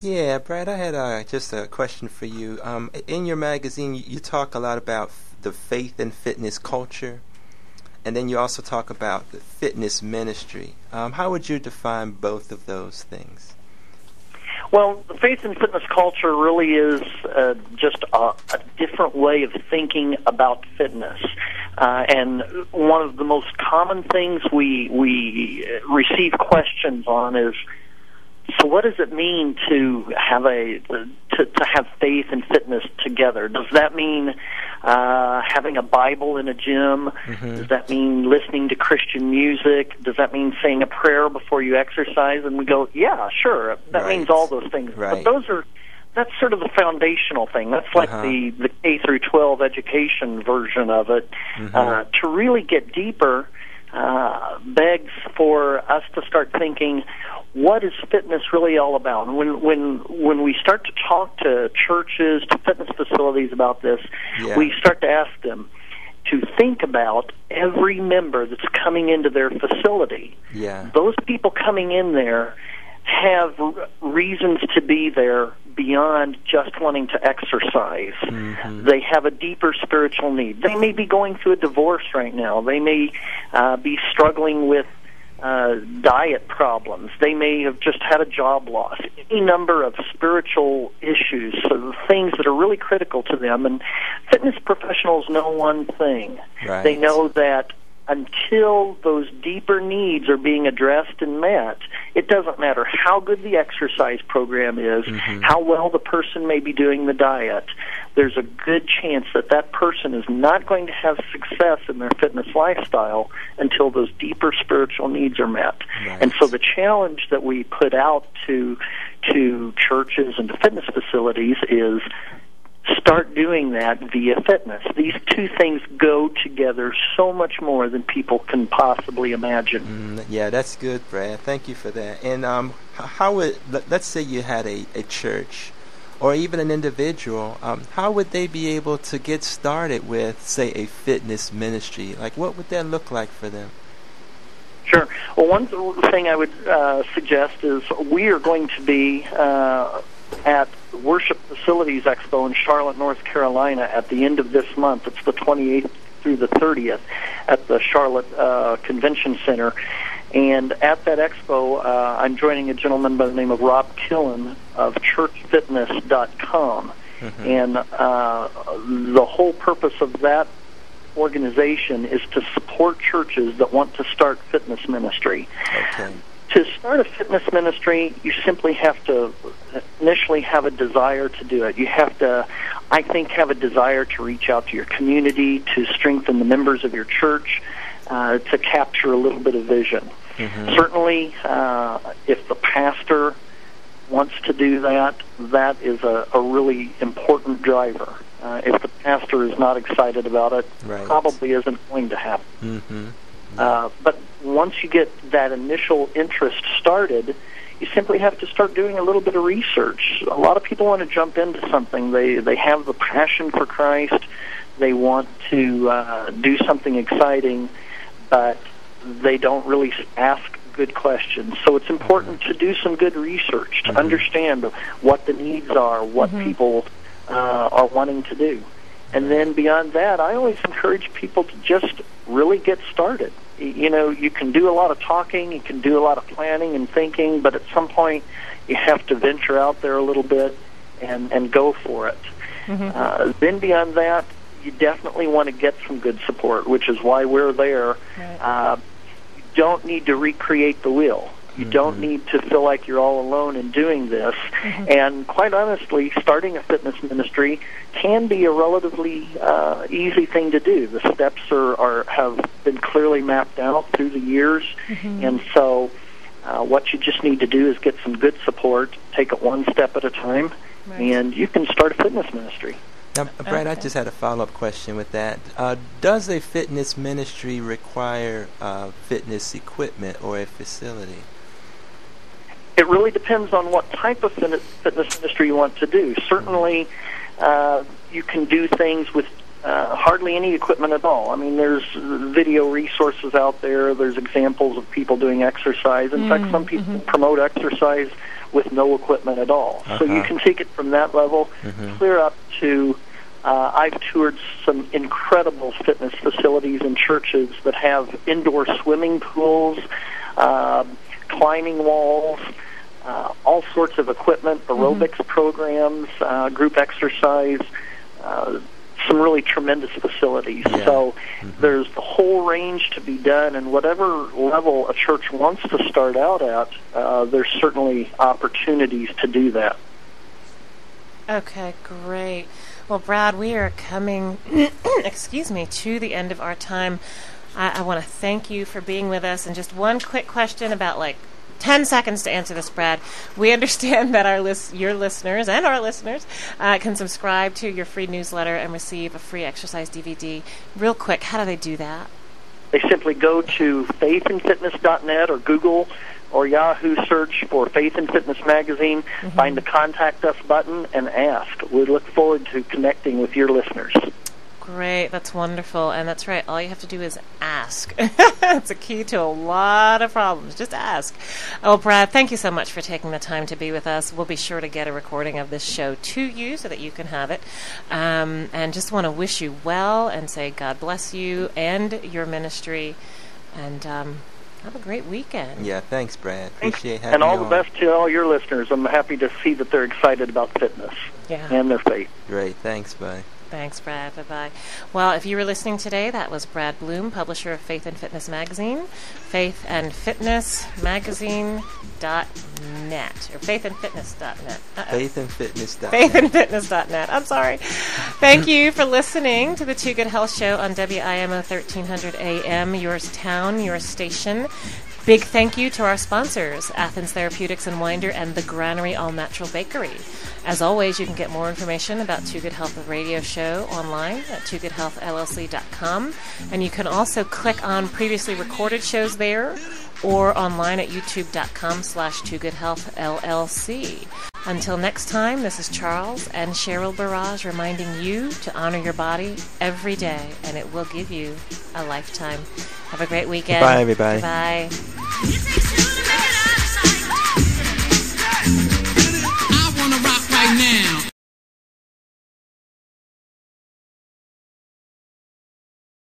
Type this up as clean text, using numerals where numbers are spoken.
Yeah, Brad, I had just a question for you. In your magazine, you talk a lot about the faith and fitness culture, and then you also talk about the fitness ministry. How would you define both of those things? Well, the faith and fitness culture really is just a different way of thinking about fitness. And one of the most common things we receive questions on is, so what does it mean to have to have faith and fitness together? Does that mean having a Bible in a gym? Mm-hmm. Does that mean listening to Christian music? Does that mean saying a prayer before you exercise? And we go, yeah, sure. That Right. means all those things. Right. But that's sort of the foundational thing. That's like the K through 12 education version of it. Mm-hmm. To really get deeper begs for us to start thinking, what is fitness really all about? And when we start to talk to churches, to fitness facilities about this, we start to ask them to think about every member that's coming into their facility. Yeah. Those people coming in there have reasons to be there beyond just wanting to exercise. Mm-hmm. They have a deeper spiritual need. They may be going through a divorce right now. They may be struggling with diet problems. They may have just had a job loss. Any number of spiritual issues, so things that are really critical to them. And fitness professionals know one thing. Right. They know that until those deeper needs are being addressed and met, it doesn't matter how good the exercise program is, how well the person may be doing the diet, there's a good chance that that person is not going to have success in their fitness lifestyle until those deeper spiritual needs are met. Right. And so the challenge that we put out to churches and to fitness facilities is start doing that via fitness. These two things go together so much more than people can possibly imagine. Yeah, that's good, Brad. Thank you for that. And how would, let's say you had a church or even an individual, how would they be able to get started with, say, a fitness ministry? Like, what would that look like for them? Sure. Well, one thing I would suggest is we are going to be at Worship Facilities Expo in Charlotte, North Carolina at the end of this month. It's the 28th through the 30th at the Charlotte Convention Center. And at that expo, I'm joining a gentleman by the name of Rob Killen of churchfitness.com. And the whole purpose of that organization is to support churches that want to start fitness ministry. Okay. To start a fitness ministry, you simply have to initially have a desire to do it. You have to, I think, have a desire to reach out to your community, to strengthen the members of your church, to capture a little bit of vision. Certainly, if the pastor wants to do that, that is a really important driver. If the pastor is not excited about it, probably isn't going to happen. But once you get that initial interest started, you simply have to start doing a little bit of research. A lot of people want to jump into something. They have the passion for Christ. They want to do something exciting, but they don't really ask good questions. So it's important to do some good research to understand what the needs are, what people are wanting to do. And then beyond that, I always encourage people to just really get started. You know, you can do a lot of talking, you can do a lot of planning and thinking, but at some point you have to venture out there a little bit and go for it. Then beyond that, you definitely want to get some good support, which is why we're there. You don't need to recreate the wheel. You don't need to feel like you're all alone in doing this. And quite honestly, starting a fitness ministry can be a relatively easy thing to do. The steps have been clearly mapped out through the years. And so what you just need to do is get some good support, take it one step at a time, and you can start a fitness ministry. Now, Brad, I just had a follow-up question with that. Does a fitness ministry require fitness equipment or a facility? It really depends on what type of fitness ministry you want to do. Certainly, you can do things with hardly any equipment at all. I mean, there's video resources out there. There's examples of people doing exercise. In fact, some people promote exercise with no equipment at all. So you can take it from that level clear up to I've toured some incredible fitness facilities and churches that have indoor swimming pools, climbing walls, all sorts of equipment, aerobics programs, group exercise, some really tremendous facilities. Yeah. So there's the whole range to be done, and whatever level a church wants to start out at, there's certainly opportunities to do that. Okay, great. Well, Brad, we are coming, excuse me, to the end of our time. I want to thank you for being with us. And just one quick question about 10 seconds to answer this, Brad. We understand that your listeners and our listeners can subscribe to your free newsletter and receive a free exercise DVD. Real quick, how do they do that? They simply go to faithandfitness.net or Google or Yahoo search for Faith and Fitness Magazine, find the Contact Us button, and ask. We look forward to connecting with your listeners. Great, that's wonderful, and that's right, all you have to do is ask. It's a key to a lot of problems, just ask. Oh, Brad, thank you so much for taking the time to be with us. We'll be sure to get a recording of this show to you so that you can have it, and just want to wish you well and say God bless you and your ministry, and have a great weekend. Yeah, thanks, Brad. Appreciate having you. And all you the best to all your listeners. I'm happy to see that they're excited about fitness and their faith. Great, thanks, bye. Thanks, Brad. Bye-bye. Well, if you were listening today, that was Brad Bloom, publisher of Faith and Fitness Magazine, faithandfitnessmagazine.net, or faithandfitness.net. Faithandfitness.net. Faithandfitness.net. I'm sorry. Thank you for listening to the Too Good Health Show on WIMO 1300 AM, yours town, your station. Big thank you to our sponsors, Athens Therapeutics and Winder and the Granary All Natural Bakery. As always, you can get more information about Too Good Health, the radio show, online at togoodhealthllc.com. And you can also click on previously recorded shows there or online at youtube.com/togoodhealthllc. Until next time, this is Charles and Cheryl Barrage reminding you to honor your body every day, and it will give you a lifetime. Have a great weekend. Bye, everybody. Bye.